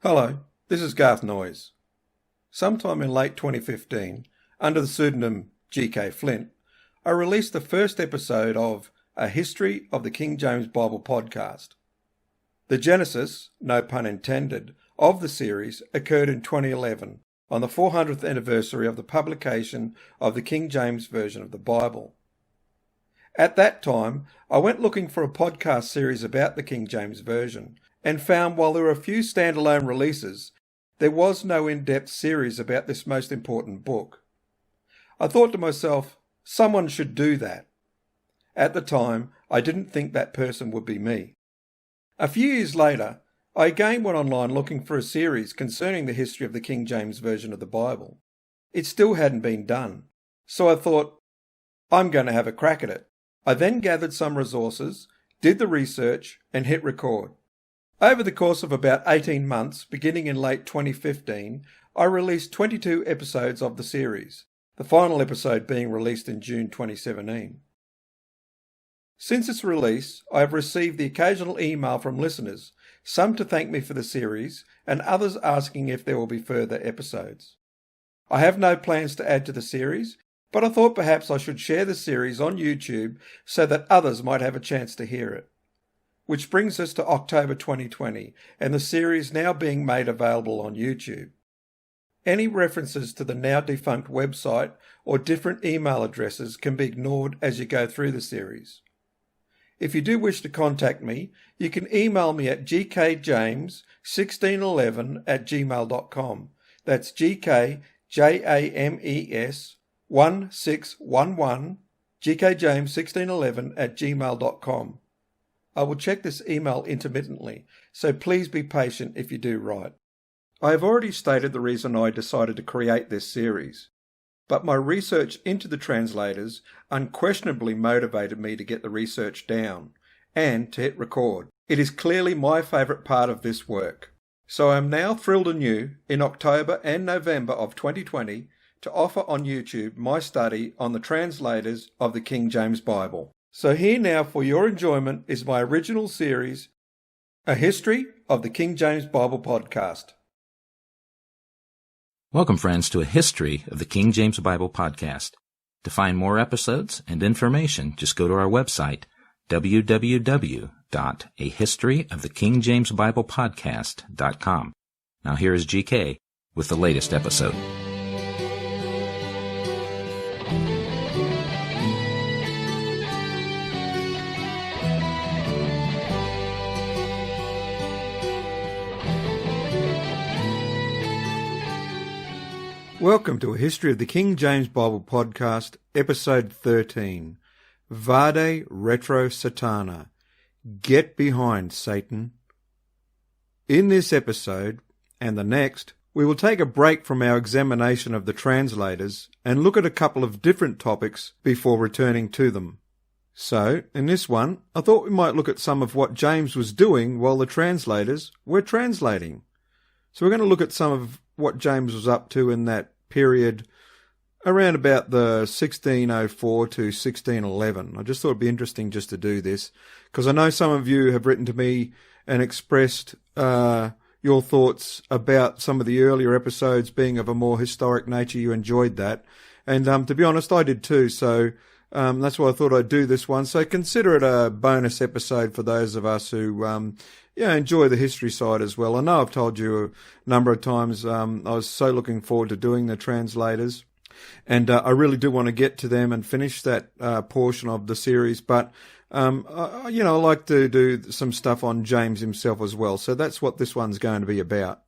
Hello, this is Garth Noyes. Sometime in late 2015, under the pseudonym G.K. Flint, I released the first episode of A History of the King James Bible podcast. The genesis, no pun intended, of the series occurred in 2011 on the 400th anniversary of the publication of the King James Version of the Bible. At that time, I went looking for a podcast series about the King James Version and found while there were a few standalone releases, there was no in-depth series about this most important book. I thought to myself, someone should do that. At the time, I didn't think that person would be me. A few years later, I again went online looking for a series concerning the history of the King James Version of the Bible. It still hadn't been done, so I thought, I'm going to have a crack at it. I then gathered some resources, did the research, and hit record. Over the course of about 18 months, beginning in late 2015, I released 22 episodes of the series, the final episode being released in June 2017. Since its release, I have received the occasional email from listeners, some to thank me for the series, and others asking if there will be further episodes. I have no plans to add to the series, but I thought perhaps I should share the series on YouTube so that others might have a chance to hear it. Which brings us to October 2020, and the series now being made available on YouTube. Any references to the now defunct website or different email addresses can be ignored as you go through the series. If you do wish to contact me, you can email me at gkjames1611@gmail.com. That's gkjames1611 gkjames1611@gmail.com. I will check this email intermittently, so please be patient if you do write. I have already stated the reason I decided to create this series, but my research into the translators unquestionably motivated me to get the research down and to hit record. It is clearly my favourite part of this work. So I am now thrilled anew in October and November of 2020 to offer on YouTube my study on the translators of the King James Bible. So here now for your enjoyment is my original series, A History of the King James Bible podcast. Welcome, friends, to A History of the King James Bible podcast. To find more episodes and information, just go to our website, www.ahistoryofthekingjamesbiblepodcast.com. Now here is GK with the latest episode. Welcome to A History of the King James Bible podcast, episode 13, Vade Retro Satana. Get behind, Satan. In this episode, and the next, we will take a break from our examination of the translators and look at a couple of different topics before returning to them. So, in this one, I thought we might look at some of what James was doing while the translators were translating. So we're going to look at some of what James was up to in that period around about the 1604 to 1611. I just thought it'd be interesting just to do this, because I know some of you have written to me and expressed your thoughts about some of the earlier episodes being of a more historic nature. You enjoyed that. And to be honest, I did too. So that's why I thought I'd do this one. So consider it a bonus episode for those of us who enjoy the history side as well. I know I've told you a number of times I was so looking forward to doing the translators, and I really do want to get to them and finish that portion of the series. But I like to do some stuff on James himself as well. So that's what this one's going to be about.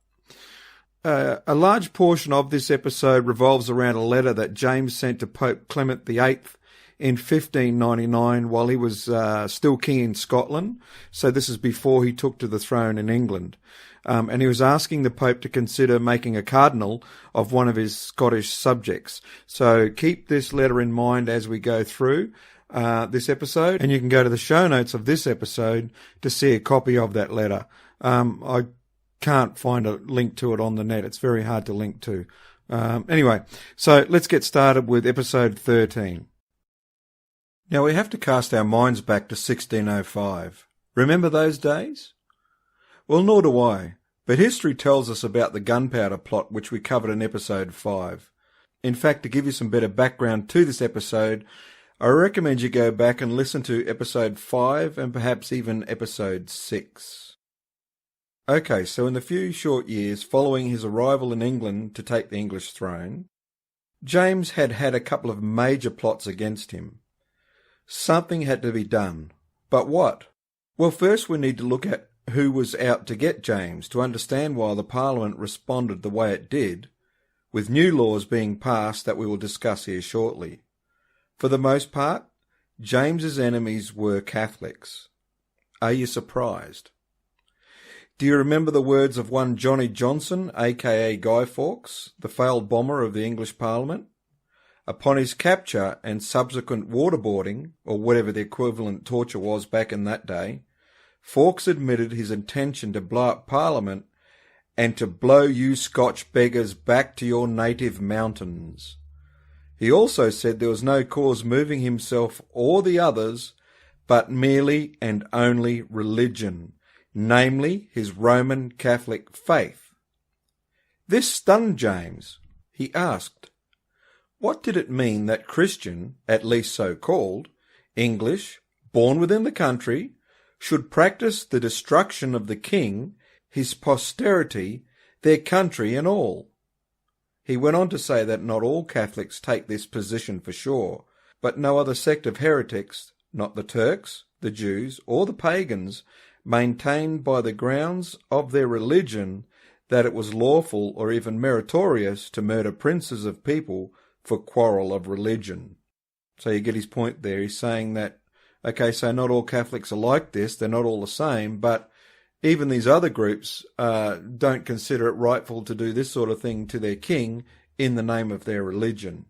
A large portion of this episode revolves around a letter that James sent to Pope Clement VIII in 1599 while he was still king in Scotland. So this is before he took to the throne in England. And he was asking the Pope to consider making a cardinal of one of his Scottish subjects. So keep this letter in mind as we go through this episode. And you can go to the show notes of this episode to see a copy of that letter. I can't find a link to it on the net. It's very hard to link to. Anyway, so let's get started with episode 13. Now we have to cast our minds back to 1605. Remember those days? Well, nor do I. But history tells us about the gunpowder plot, which we covered in episode 5. In fact, to give you some better background to this episode, I recommend you go back and listen to episode 5 and perhaps even episode 6. Okay, so in the few short years following his arrival in England to take the English throne, James had had a couple of major plots against him. Something had to be done. But what? Well, first we need to look at who was out to get James to understand why the Parliament responded the way it did, with new laws being passed that we will discuss here shortly. For the most part, James's enemies were Catholics. Are you surprised? Do you remember the words of one Johnny Johnson, aka Guy Fawkes, the failed bomber of the English Parliament? Upon his capture and subsequent waterboarding, or whatever the equivalent torture was back in that day, Fawkes admitted his intention to blow up Parliament and to blow you Scotch beggars back to your native mountains. He also said there was no cause moving himself or the others, but merely and only religion, namely his Roman Catholic faith. This stunned James. He asked, what did it mean that Christian, at least so-called, English, born within the country, should practice the destruction of the king, his posterity, their country and all? He went on to say that not all Catholics take this position for sure, but no other sect of heretics, not the Turks, the Jews, or the pagans, maintained by the grounds of their religion that it was lawful or even meritorious to murder princes of people for quarrel of religion. So you get his point there. He's saying that, okay, so not all Catholics are like this, they're not all the same, but even these other groups don't consider it rightful to do this sort of thing to their king in the name of their religion.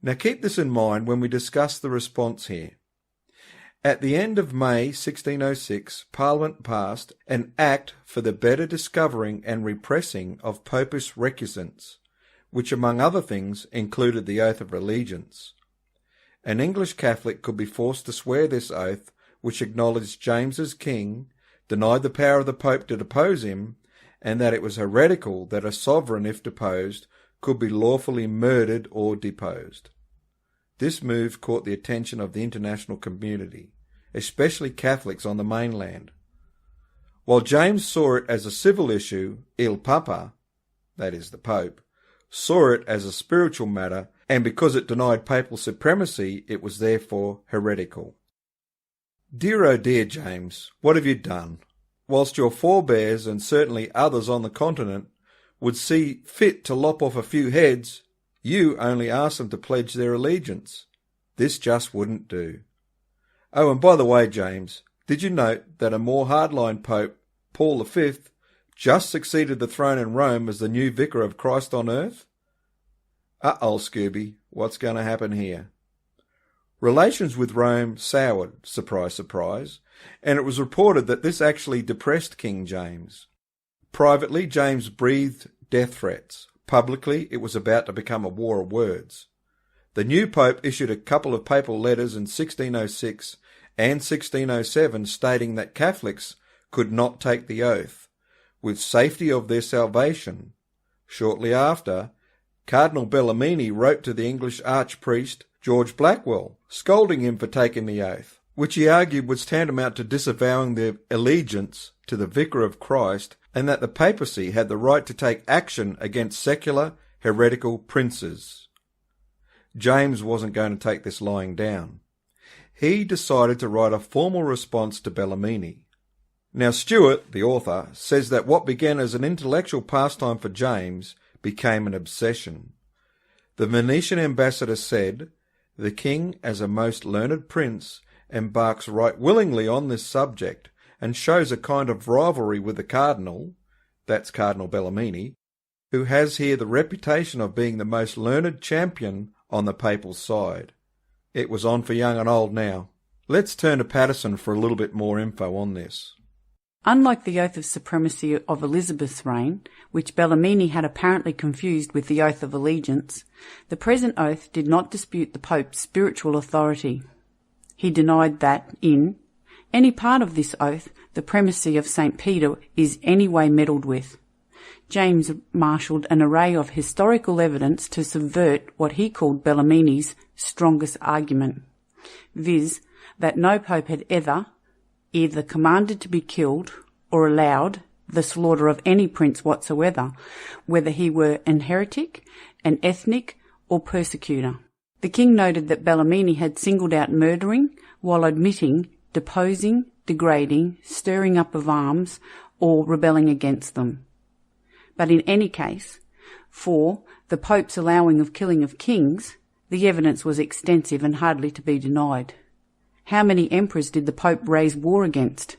Now keep this in mind when we discuss the response here. At the end of May 1606, Parliament passed an Act for the better discovering and repressing of Popish recusants, which among other things included the oath of allegiance. An English Catholic could be forced to swear this oath, which acknowledged James as king, denied the power of the Pope to depose him, and that it was heretical that a sovereign, if deposed, could be lawfully murdered or deposed. This move caught the attention of the international community, especially Catholics on the mainland. While James saw it as a civil issue, Il Papa, that is the Pope, saw it as a spiritual matter, and because it denied papal supremacy, it was therefore heretical. Dear oh dear, James, what have you done? Whilst your forebears, and certainly others on the continent, would see fit to lop off a few heads, you only asked them to pledge their allegiance. This just wouldn't do. Oh, and by the way, James, did you note that a more hardline Pope, Paul V, just succeeded the throne in Rome as the new vicar of Christ on earth? Uh-oh, Scooby, what's going to happen here? Relations with Rome soured, surprise, surprise, and it was reported that this actually depressed King James. Privately, James breathed death threats. Publicly, it was about to become a war of words. The new Pope issued a couple of papal letters in 1606 and 1607 stating that Catholics could not take the oath, with safety of their salvation. Shortly after, Cardinal Bellarmine wrote to the English archpriest George Blackwell, scolding him for taking the oath, which he argued was tantamount to disavowing their allegiance to the Vicar of Christ, and that the papacy had the right to take action against secular, heretical princes. James wasn't going to take this lying down. He decided to write a formal response to Bellarmine. Now Stewart, the author, says that what began as an intellectual pastime for James became an obsession. The Venetian ambassador said, "The king, as a most learned prince, embarks right willingly on this subject, and shows a kind of rivalry with the cardinal," that's Cardinal Bellarmine, "who has here the reputation of being the most learned champion on the papal side." It was on for young and old now. Let's turn to Patterson for a little bit more info on this. Unlike the oath of supremacy of Elizabeth's reign, which Bellarmine had apparently confused with the oath of allegiance, the present oath did not dispute the Pope's spiritual authority. He denied that, in Any part of this oath, the primacy of St. Peter, is anyway meddled with. James marshalled an array of historical evidence to subvert what he called Bellarmine's strongest argument, viz., that no pope had ever either commanded to be killed or allowed the slaughter of any prince whatsoever, whether he were an heretic, an ethnic, or persecutor. The king noted that Bellarmine had singled out murdering while admitting deposing, degrading, stirring up of arms, or rebelling against them. But in any case, for the Pope's allowing of killing of kings, the evidence was extensive and hardly to be denied. How many emperors did the Pope raise war against?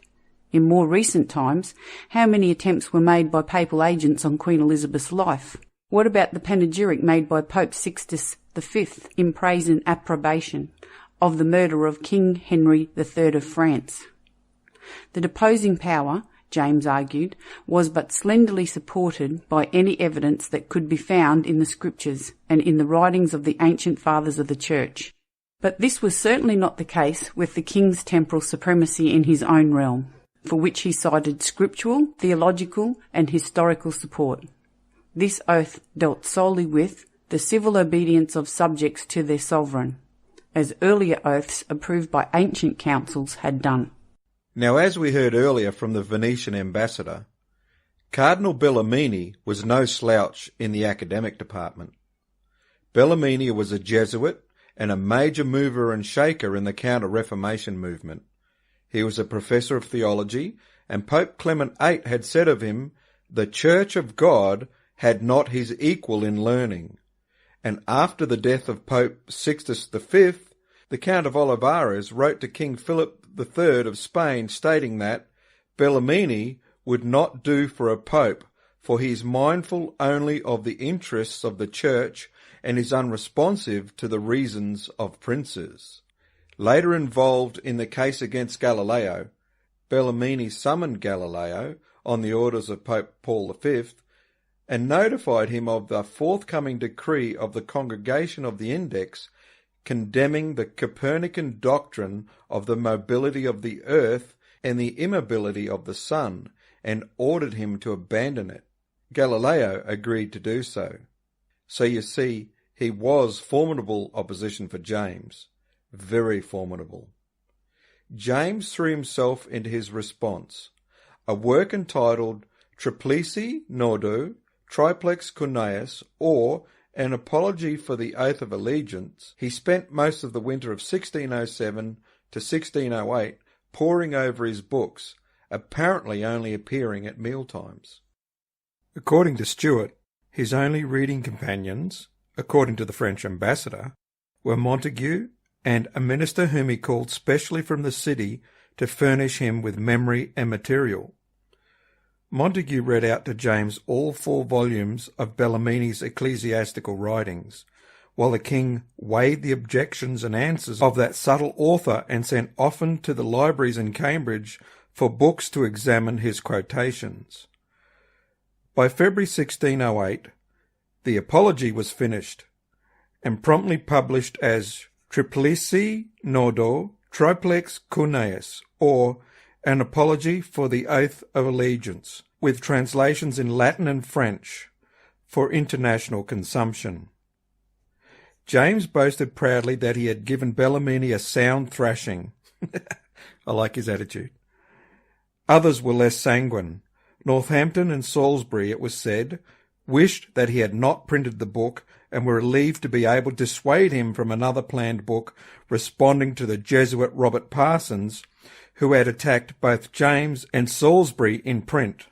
In more recent times, how many attempts were made by papal agents on Queen Elizabeth's life? What about the panegyric made by Pope Sixtus V in praise and approbation of the murder of King Henry III of France? The deposing power, James argued, was but slenderly supported by any evidence that could be found in the scriptures and in the writings of the ancient fathers of the Church. But this was certainly not the case with the king's temporal supremacy in his own realm, for which he cited scriptural, theological, and historical support. This oath dealt solely with the civil obedience of subjects to their sovereign, as earlier oaths approved by ancient councils had done. Now, as we heard earlier from the Venetian ambassador, Cardinal Bellarmine was no slouch in the academic department. Bellarmine was a Jesuit and a major mover and shaker in the Counter-Reformation movement. He was a professor of theology, and Pope Clement VIII had said of him, "The Church of God had not his equal in learning." And after the death of Pope Sixtus V, the Count of Olivares wrote to King Philip III of Spain stating that Bellarmine would not do for a pope, for he is mindful only of the interests of the Church and is unresponsive to the reasons of princes. Later involved in the case against Galileo, Bellarmine summoned Galileo on the orders of Pope Paul V and notified him of the forthcoming decree of the Congregation of the Index condemning the Copernican doctrine of the mobility of the earth and the immobility of the sun, and ordered him to abandon it. Galileo agreed to do so. So you see, he was formidable opposition for James. Very formidable. James threw himself into his response, a work entitled Triplici Nodo, Triplex Cuneus, or An Apology for the Oath of Allegiance. He spent most of the winter of 1607 to 1608 poring over his books, apparently only appearing at mealtimes. According to Stuart, his only reading companions, according to the French ambassador, were Montague and a minister whom he called specially from the city to furnish him with memory and material. Montague read out to James all 4 volumes of Bellarmine's ecclesiastical writings, while the king weighed the objections and answers of that subtle author and sent often to the libraries in Cambridge for books to examine his quotations. By February 1608, the Apology was finished, and promptly published as Triplici Nodo Triplex Cuneus, or An Apology for the Oath of Allegiance, with translations in Latin and French for international consumption. James boasted proudly that he had given Bellarmine a sound thrashing. I like his attitude. Others were less sanguine. Northampton and Salisbury, it was said, wished that he had not printed the book and were relieved to be able to dissuade him from another planned book responding to the Jesuit Robert Parsons, who had attacked both James and Salisbury in print.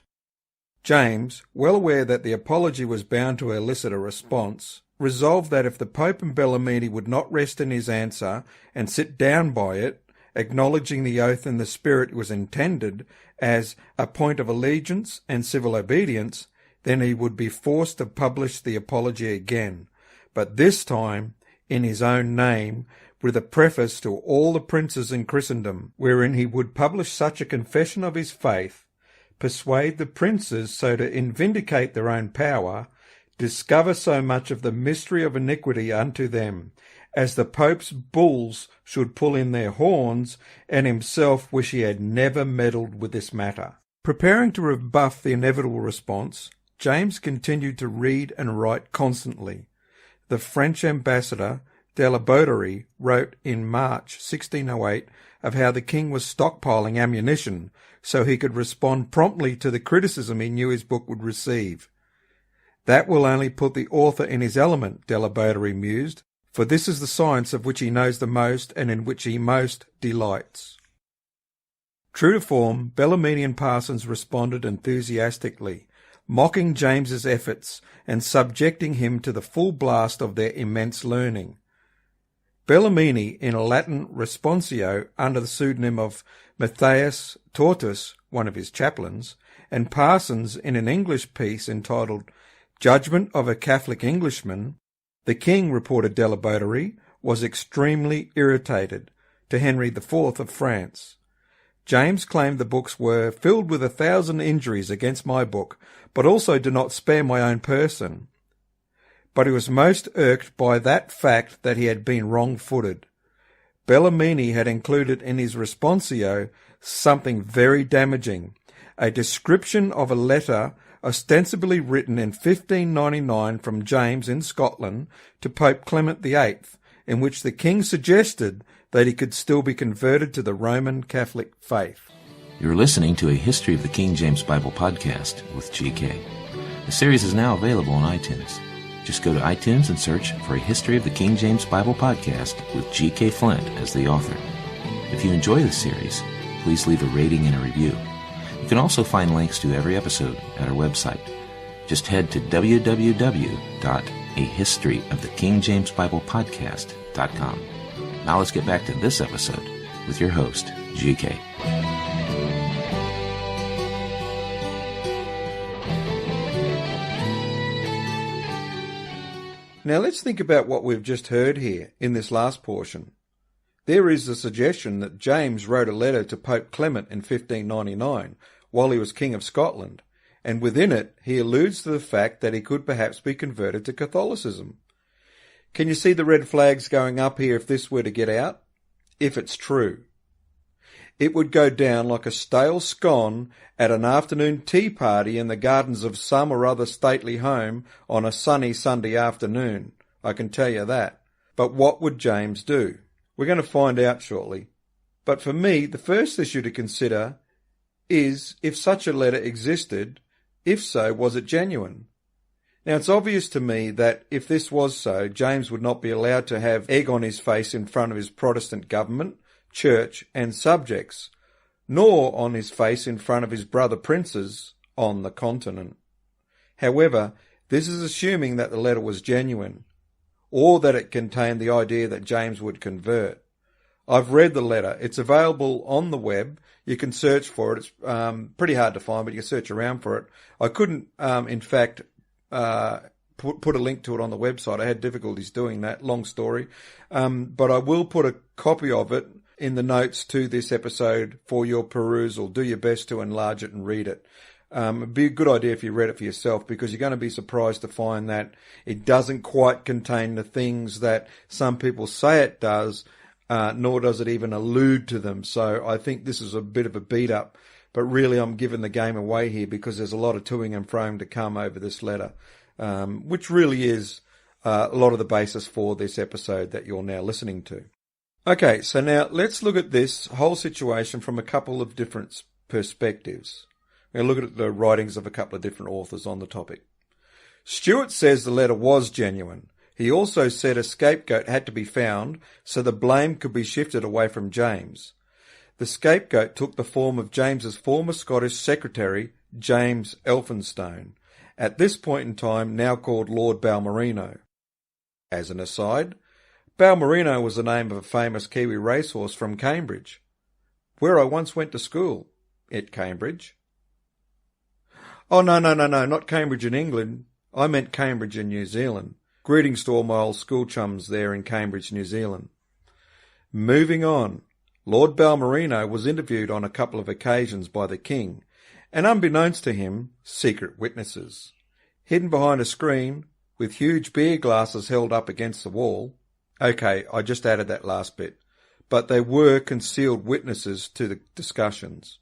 James, well aware that the apology was bound to elicit a response, resolved that if the Pope and Bellarmine would not rest in his answer and sit down by it, acknowledging the oath in the spirit it was intended as a point of allegiance and civil obedience, then he would be forced to publish the apology again, but this time in his own name, with a preface to all the princes in Christendom, wherein he would publish such a confession of his faith, persuade the princes so to vindicate their own power, discover so much of the mystery of iniquity unto them, as the Pope's bulls should pull in their horns, and himself wish he had never meddled with this matter. Preparing to rebuff the inevitable response, James continued to read and write constantly. The French ambassador, de la Bauderie, wrote in March 1608 of how the king was stockpiling ammunition so he could respond promptly to the criticism he knew his book would receive. That will only put the author in his element, de la Bauderie mused, for this is the science of which he knows the most and in which he most delights. True to form, Bellarmine and Parsons responded enthusiastically, mocking James's efforts and subjecting him to the full blast of their immense learning. Bellarmine, in a Latin responsio under the pseudonym of Matthias Tortus, one of his chaplains, and Parsons in an English piece entitled Judgment of a Catholic Englishman, the king, reported de la Bauderie, was extremely irritated, to Henry IV of France. James claimed the books were filled with 1,000 injuries against my book, but also do not spare my own person. But he was most irked by that fact that he had been wrong-footed. Bellarmine had included in his responsio something very damaging, a description of a letter ostensibly written in 1599 from James in Scotland to Pope Clement VIII, in which the king suggested that he could still be converted to the Roman Catholic faith. You're listening to a History of the King James Bible podcast with GK. The series is now available on iTunes. Just go to iTunes and search for a History of the King James Bible podcast with G.K. Flint as the author. If you enjoy this series, please leave a rating and a review. You can also find links to every episode at our website. Just head to www.ahistoryofthekingJamesBiblePodcast.com. Now let's get back to this episode with your host, G.K. Now let's think about what we've just heard here in this last portion. There is the suggestion that James wrote a letter to Pope Clement in 1599 while he was King of Scotland, and within it he alludes to the fact that he could perhaps be converted to Catholicism. Can you see the red flags going up here if this were to get out? If it's true. It would go down like a stale scone at an afternoon tea party in the gardens of some or other stately home on a sunny Sunday afternoon, I can tell you that. But what would James do? We're going to find out shortly. But for me, the first issue to consider is if such a letter existed, if so, was it genuine? Now, it's obvious to me that if this was so, James would not be allowed to have egg on his face in front of his Protestant government, church and subjects, nor on his face in front of his brother princes on the continent. However, this is assuming that the letter was genuine, or that it contained the idea that James would convert. I've read the letter. It's available on the web. You can search for it. It's pretty hard to find, but you can search around for it. I couldn't, in fact, put a link to it on the website. I had difficulties doing that. Long story. But I will put a copy of it in the notes to this episode for your perusal. Do your best to enlarge it and read it. It'd be a good idea if you read it for yourself, because you're going to be surprised to find that it doesn't quite contain the things that some people say it does, nor does it even allude to them. So I think this is a bit of a beat up, but really I'm giving the game away here because there's a lot of toing and froing to come over this letter, which really is a lot of the basis for this episode that you're now listening to. Okay, so now let's look at this whole situation from a couple of different perspectives. We're going to look at the writings of a couple of different authors on the topic. Stewart says the letter was genuine. He also said a scapegoat had to be found so the blame could be shifted away from James. The scapegoat took the form of James's former Scottish secretary, James Elphinstone, at this point in time now called Lord Balmerino. As an aside, Balmerino was the name of a famous Kiwi racehorse from Cambridge, where I once went to school, at Cambridge. Oh, no, not Cambridge in England. I meant Cambridge in New Zealand. Greetings to all my old school chums there in Cambridge, New Zealand. Moving on, Lord Balmerino was interviewed on a couple of occasions by the King, and unbeknownst to him, secret witnesses, hidden behind a screen with huge beer glasses held up against the wall, Okay, I just added that last bit. But they were concealed witnesses to the discussions.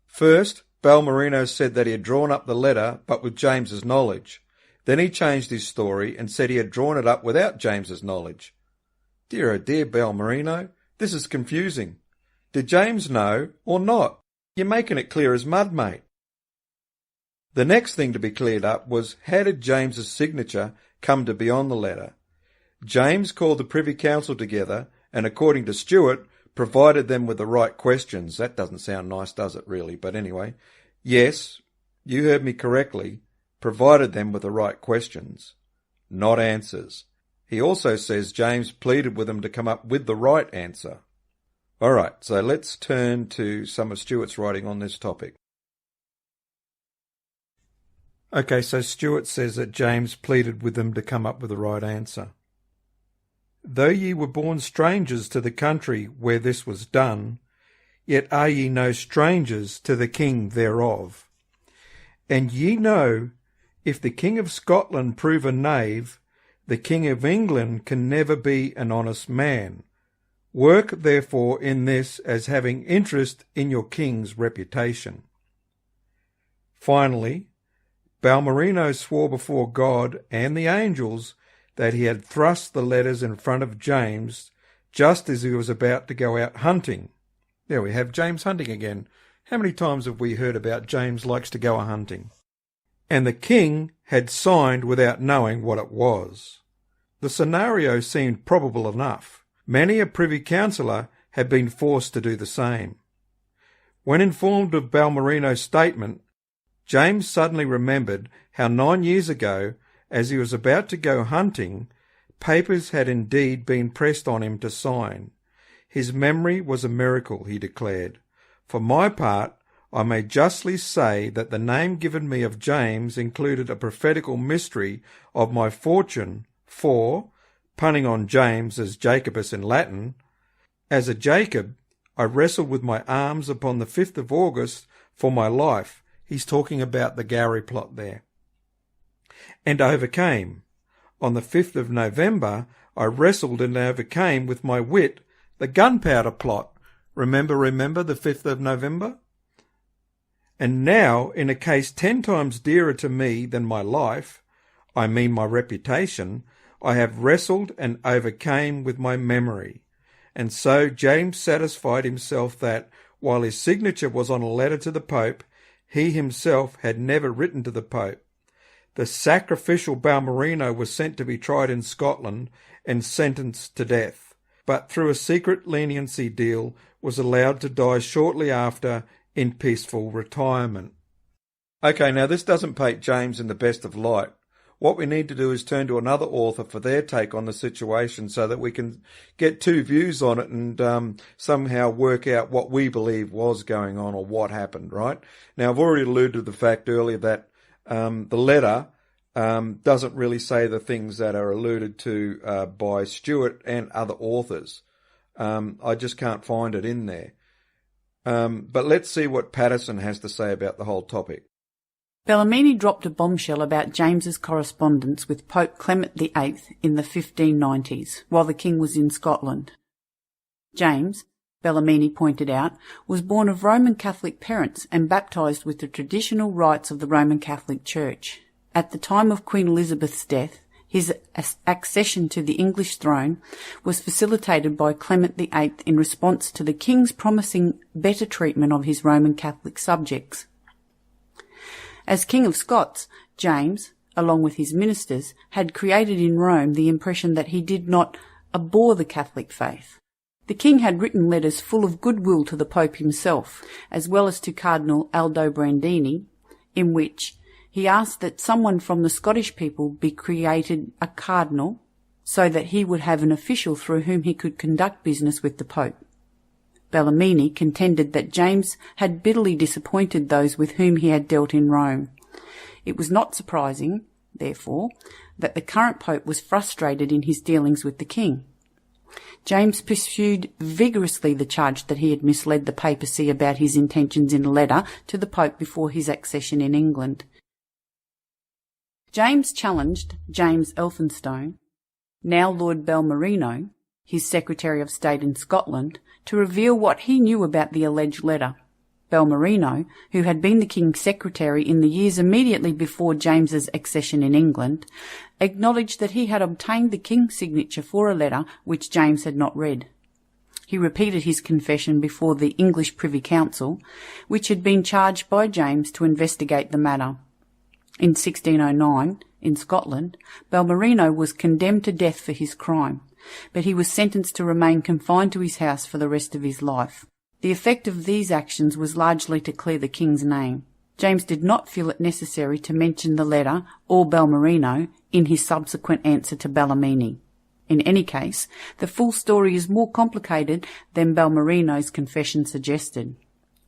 First, Balmerino said that he had drawn up the letter, but with James's knowledge. Then he changed his story and said he had drawn it up without James's knowledge. Dear oh dear, Balmerino, this is confusing. Did James know or not? You're making it clear as mud, mate. The next thing to be cleared up was, how did James's signature come to be on the letter? James called the Privy Council together and, according to Stuart, provided them with the right questions. That doesn't sound nice, does it, really? But anyway, yes, you heard me correctly, provided them with the right questions, not answers. He also says James pleaded with them to come up with the right answer. All right, so let's turn to some of Stuart's writing on this topic. Okay, so Stuart says that James pleaded with them to come up with the right answer. Though ye were born strangers to the country where this was done, yet are ye no strangers to the king thereof. And ye know, if the king of Scotland prove a knave, the king of England can never be an honest man. Work therefore in this as having interest in your king's reputation. Finally, Balmerino swore before God and the angels that he had thrust the letters in front of James just as he was about to go out hunting. There we have James hunting again. How many times have we heard about James likes to go a-hunting? And the king had signed without knowing what it was. The scenario seemed probable enough. Many a privy councillor had been forced to do the same. When informed of Balmerino's statement, James suddenly remembered how 9 years ago, as he was about to go hunting, papers had indeed been pressed on him to sign. His memory was a miracle, he declared. For my part, I may justly say that the name given me of James included a prophetical mystery of my fortune, for, punning on James as Jacobus in Latin, as a Jacob, I wrestled with my arms upon the 5th of August for my life. He's talking about the Gowrie plot there. And overcame. On the 5th of November, I wrestled and overcame with my wit the gunpowder plot. Remember the 5th of November? And now, in a case 10 times dearer to me than my life, I mean my reputation, I have wrestled and overcame with my memory. And so James satisfied himself that, while his signature was on a letter to the Pope, he himself had never written to the Pope. The sacrificial Balmerino was sent to be tried in Scotland and sentenced to death, but through a secret leniency deal was allowed to die shortly after in peaceful retirement. Okay, now this doesn't paint James in the best of light. What we need to do is turn to another author for their take on the situation so that we can get two views on it and somehow work out what we believe was going on or what happened, right? Now, I've already alluded to the fact earlier that the letter doesn't really say the things that are alluded to by Stuart and other authors. I just can't find it in there. But let's see what Patterson has to say about the whole topic. Bellarmine dropped a bombshell about James's correspondence with Pope Clement VIII in the 1590s, while the king was in Scotland. James, Bellarmine pointed out, was born of Roman Catholic parents and baptised with the traditional rites of the Roman Catholic Church. At the time of Queen Elizabeth's death, his accession to the English throne was facilitated by Clement VIII in response to the king's promising better treatment of his Roman Catholic subjects. As King of Scots, James, along with his ministers, had created in Rome the impression that he did not abhor the Catholic faith. The king had written letters full of goodwill to the Pope himself, as well as to Cardinal Aldobrandini, in which he asked that someone from the Scottish people be created a cardinal, so that he would have an official through whom he could conduct business with the Pope. Bellarmine contended that James had bitterly disappointed those with whom he had dealt in Rome. It was not surprising, therefore, that the current Pope was frustrated in his dealings with the king. James pursued vigorously the charge that he had misled the papacy about his intentions in a letter to the Pope before his accession in England. James challenged James Elphinstone, now Lord Balmerino, his Secretary of State in Scotland, to reveal what he knew about the alleged letter. Balmerino, who had been the King's secretary in the years immediately before James's accession in England, acknowledged that he had obtained the King's signature for a letter which James had not read. He repeated his confession before the English Privy Council, which had been charged by James to investigate the matter. In 1609, in Scotland, Balmerino was condemned to death for his crime, but he was sentenced to remain confined to his house for the rest of his life. The effect of these actions was largely to clear the King's name. James did not feel it necessary to mention the letter or Balmerino in his subsequent answer to Bellarmine. In any case, the full story is more complicated than Balmerino's confession suggested.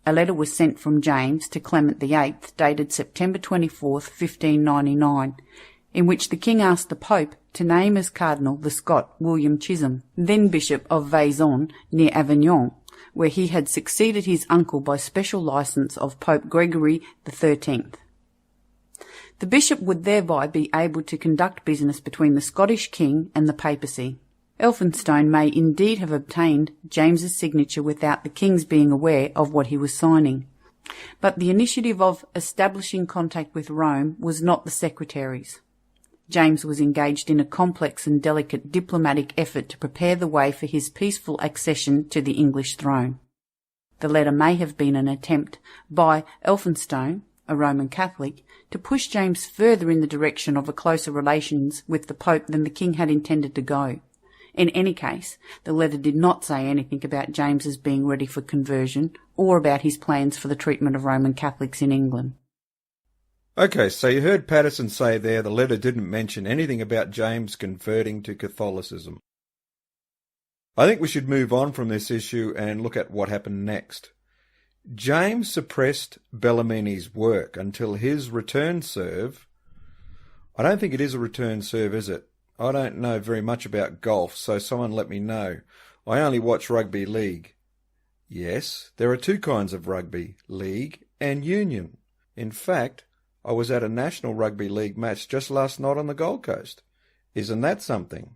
A letter was sent from James to Clement VIII, dated September 24, 1599, in which the King asked the Pope to name as Cardinal the Scot William Chisholm, then Bishop of Vaison near Avignon, where he had succeeded his uncle by special licence of Pope Gregory XIII. The bishop would thereby be able to conduct business between the Scottish king and the papacy. Elphinstone may indeed have obtained James's signature without the king's being aware of what he was signing. But the initiative of establishing contact with Rome was not the secretary's. James was engaged in a complex and delicate diplomatic effort to prepare the way for his peaceful accession to the English throne. The letter may have been an attempt by Elphinstone, a Roman Catholic, to push James further in the direction of a closer relations with the Pope than the King had intended to go. In any case, the letter did not say anything about James's being ready for conversion or about his plans for the treatment of Roman Catholics in England. Okay, so you heard Patterson say there the letter didn't mention anything about James converting to Catholicism. I think we should move on from this issue and look at what happened next. James suppressed Bellarmine's work until his return serve. I don't think it is a return serve, is it? I don't know very much about golf, so someone let me know. I only watch rugby league. Yes, there are two kinds of rugby, league and union. In fact, I was at a National Rugby League match just last night on the Gold Coast. Isn't that something?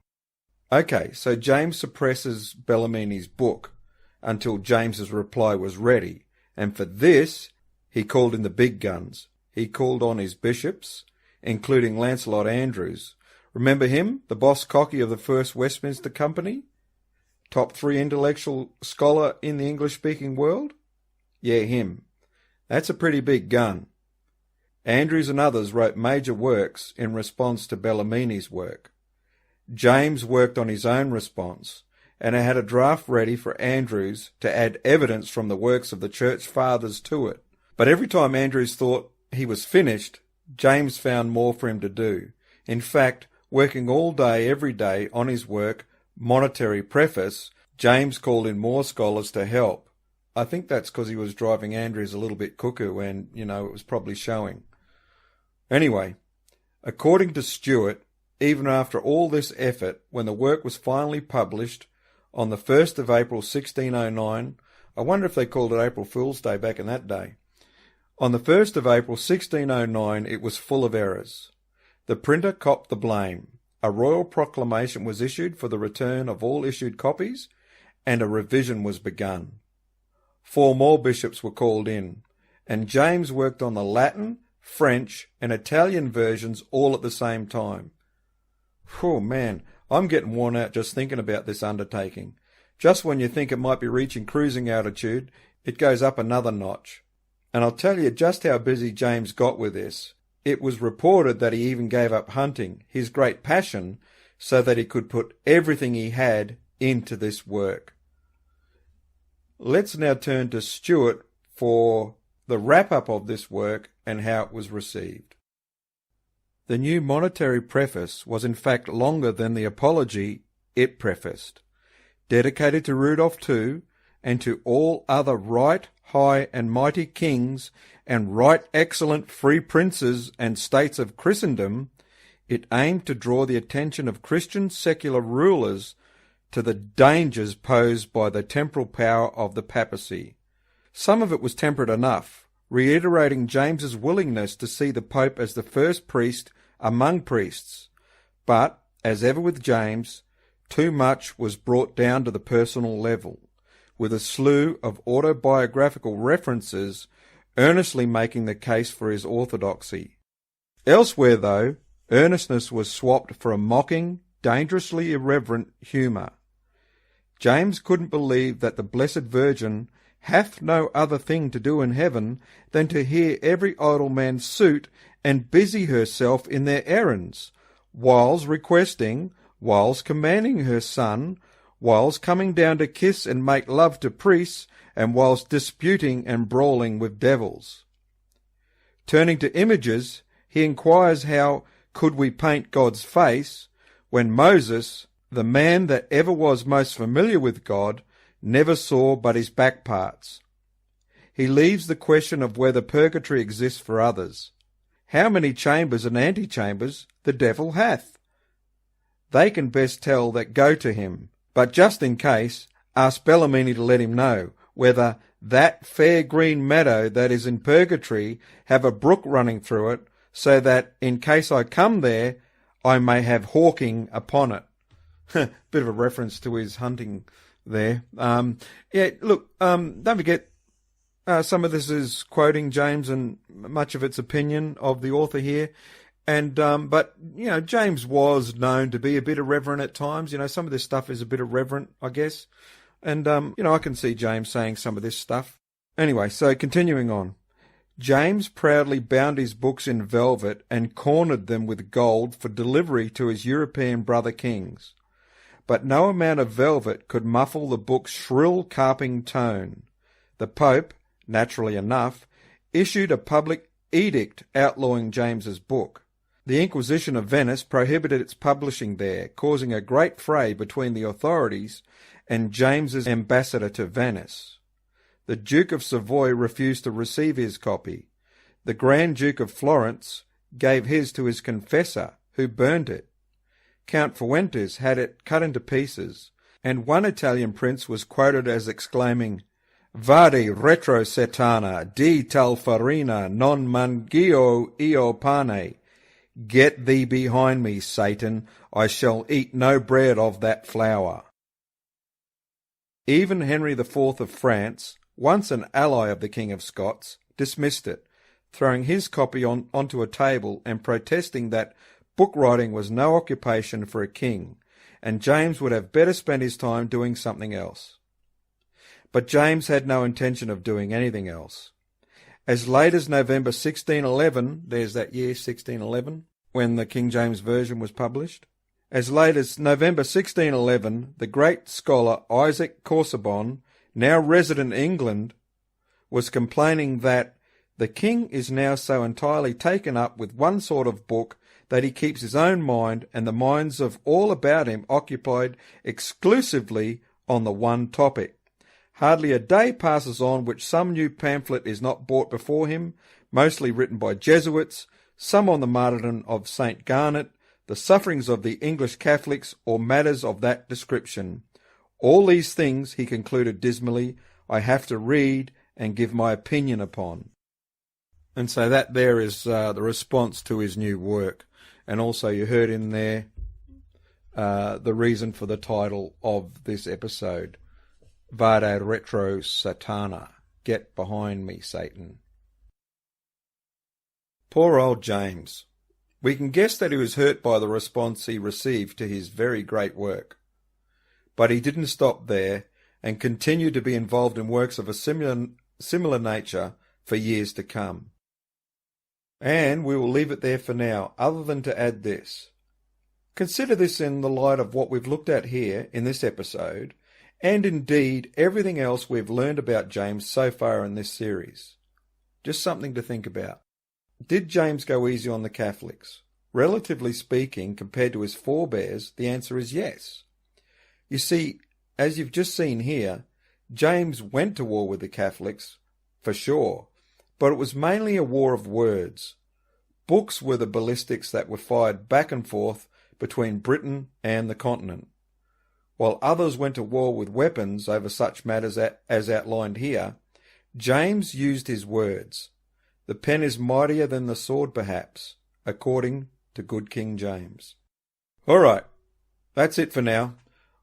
Okay, so James suppresses Bellarmine's book until James's reply was ready, and for this he called in the big guns. He called on his bishops, including Lancelot Andrewes. Remember him, the boss cocky of the First Westminster Company? Top 3 intellectual scholar in the English-speaking world? Yeah, him. That's a pretty big gun. Andrewes and others wrote major works in response to Bellarmine's work. James worked on his own response, and had a draft ready for Andrewes to add evidence from the works of the Church Fathers to it. But every time Andrewes thought he was finished, James found more for him to do. In fact, working all day, every day on his work, Monetary Preface, James called in more scholars to help. I think that's because he was driving Andrewes a little bit cuckoo and, it was probably showing. Anyway, according to Stewart, even after all this effort, when the work was finally published on the 1st of April 1609, I wonder if they called it April Fool's Day back in that day. On the 1st of April 1609, it was full of errors. The printer copped the blame. A royal proclamation was issued for the return of all issued copies, and a revision was begun. 4 more bishops were called in, and James worked on the Latin, French, and Italian versions all at the same time. Oh man, I'm getting worn out just thinking about this undertaking. Just when you think it might be reaching cruising altitude, it goes up another notch. And I'll tell you just how busy James got with this. It was reported that he even gave up hunting, his great passion, so that he could put everything he had into this work. Let's now turn to Stewart for the wrap-up of this work and how it was received. The new Monetary Preface was in fact longer than the apology it prefaced, dedicated to Rudolph II and to all other right, high and mighty kings and right excellent free princes and states of Christendom. It aimed to draw the attention of Christian secular rulers to the dangers posed by the temporal power of the papacy. Some of it was temperate enough, reiterating James's willingness to see the Pope as the first priest among priests, but as ever with James, too much was brought down to the personal level, with a slew of autobiographical references earnestly making the case for his orthodoxy. Elsewhere, though, earnestness was swapped for a mocking, dangerously irreverent humour. James couldn't believe that the Blessed Virgin hath no other thing to do in heaven than to hear every idle man suit and busy herself in their errands, whiles requesting, whiles commanding her Son, whiles coming down to kiss and make love to priests, and whilst disputing and brawling with devils. Turning to images, he inquires how could we paint God's face, when Moses, the man that ever was most familiar with God, never saw but his back parts. He leaves the question of whether purgatory exists for others. How many chambers and antechambers the devil hath? They can best tell that go to him, but just in case, ask Bellarmine to let him know whether that fair green meadow that is in purgatory have a brook running through it, so that in case I come there, I may have hawking upon it. Bit of a reference to his hunting there. Don't forget, some of this is quoting James and much of its opinion of the author here. But James was known to be a bit irreverent at times. Some of this stuff is a bit irreverent, I guess. And, I can see James saying some of this stuff. Anyway, so continuing on. James proudly bound his books in velvet and cornered them with gold for delivery to his European brother kings. But no amount of velvet could muffle the book's shrill carping tone. The Pope, naturally enough, issued a public edict outlawing James's book. The Inquisition of Venice prohibited its publishing there, causing a great fray between the authorities and James's ambassador to Venice. The Duke of Savoy refused to receive his copy. The Grand Duke of Florence gave his to his confessor, who burned it. Count Fuentes had it cut into pieces, and one Italian prince was quoted as exclaiming, "Vade retro Satana, di tal farina non mangio io pane." Get thee behind me, Satan, I shall eat no bread of that flour. Even Henry IV of France, once an ally of the King of Scots, dismissed it, throwing his copy onto a table and protesting that book writing was no occupation for a king, and James would have better spent his time doing something else. But James had no intention of doing anything else. As late as November 1611, there's that year 1611, when the King James Version was published. As late as November 1611, the great scholar Isaac Casaubon, now resident in England, was complaining that the king is now so entirely taken up with one sort of book that he keeps his own mind and the minds of all about him occupied exclusively on the one topic. Hardly a day passes on which some new pamphlet is not brought before him, mostly written by Jesuits, some on the martyrdom of St. Garnet, the sufferings of the English Catholics, or matters of that description. All these things, he concluded dismally, I have to read and give my opinion upon. And so that there is the response to his new work. And also you heard in there the reason for the title of this episode. Vade retro Satana. Get behind me, Satan. Poor old James. We can guess that he was hurt by the response he received to his very great work. But he didn't stop there and continued to be involved in works of a similar nature for years to come. And we will leave it there for now, other than to add this. Consider this in the light of what we've looked at here in this episode, and indeed everything else we've learned about James so far in this series. Just something to think about. Did James go easy on the Catholics? Relatively speaking, compared to his forebears, the answer is yes. You see, as you've just seen here, James went to war with the Catholics, for sure, but it was mainly a war of words. Books were the ballistics that were fired back and forth between Britain and the continent. While others went to war with weapons over such matters as outlined here, James used his words. The pen is mightier than the sword, perhaps, according to good King James. All right, That's it for now.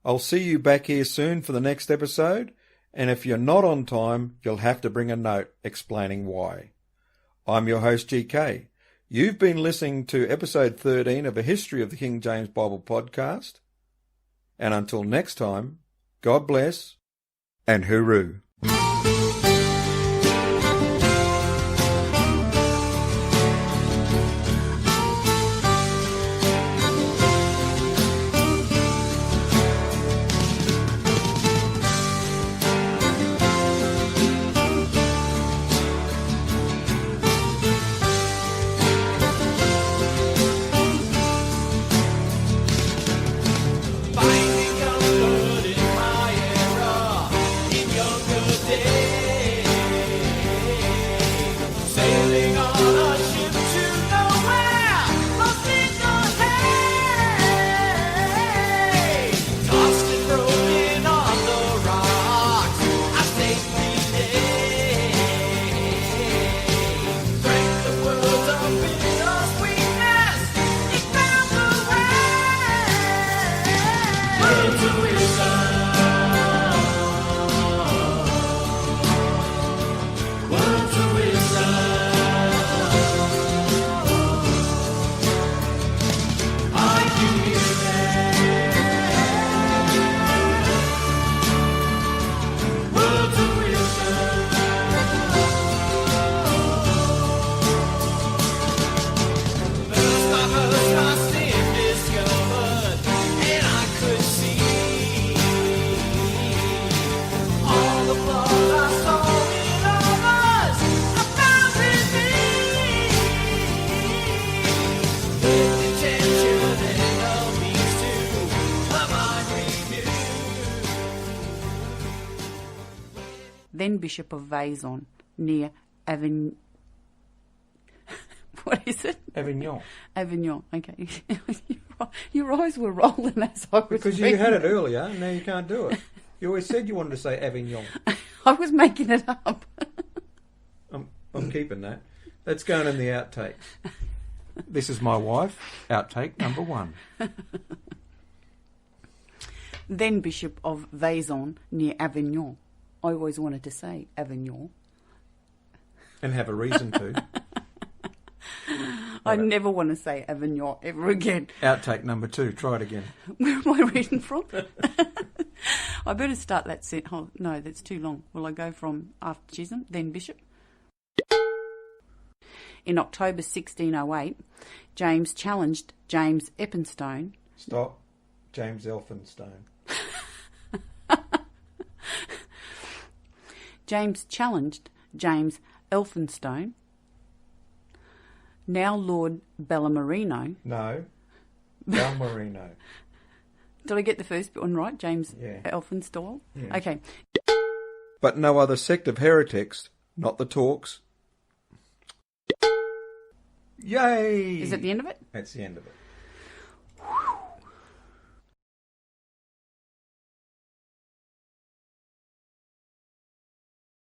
I'll see you back here soon for the next episode, and if you're not on time, you'll have to bring a note explaining why. I'm your host, GK. You've been listening to episode 13 of A History of the King James Bible podcast. And until next time, God bless and hooroo. Then Bishop of Vade, near Avignon. What is it? Avignon. Avignon, okay. Your eyes were rolling as I was Because you had it earlier, now you can't do it. You always said you wanted to say Avignon. I was making it up. I'm keeping that. That's going in the outtakes. This is my wife, outtake number 1. Then Bishop of Vade, near Avignon. I always wanted to say Avignon. And have a reason to. I never want to say Avignon ever again. Outtake number 2. Try it again. Where am I reading from? I better start that set. Oh, no, that's too long. Will I go from after Chisholm, then Bishop? In October 1608, James challenged James Elphinstone. Stop. James Elphinstone. James challenged James Elphinstone, now Lord Bellarmino. No, Balmerino. Did I get the first one right? James Yeah. Elphinstone? Yeah. Okay. But no other sect of heretics, not the talks. Yay! Is that the end of it? That's the end of it.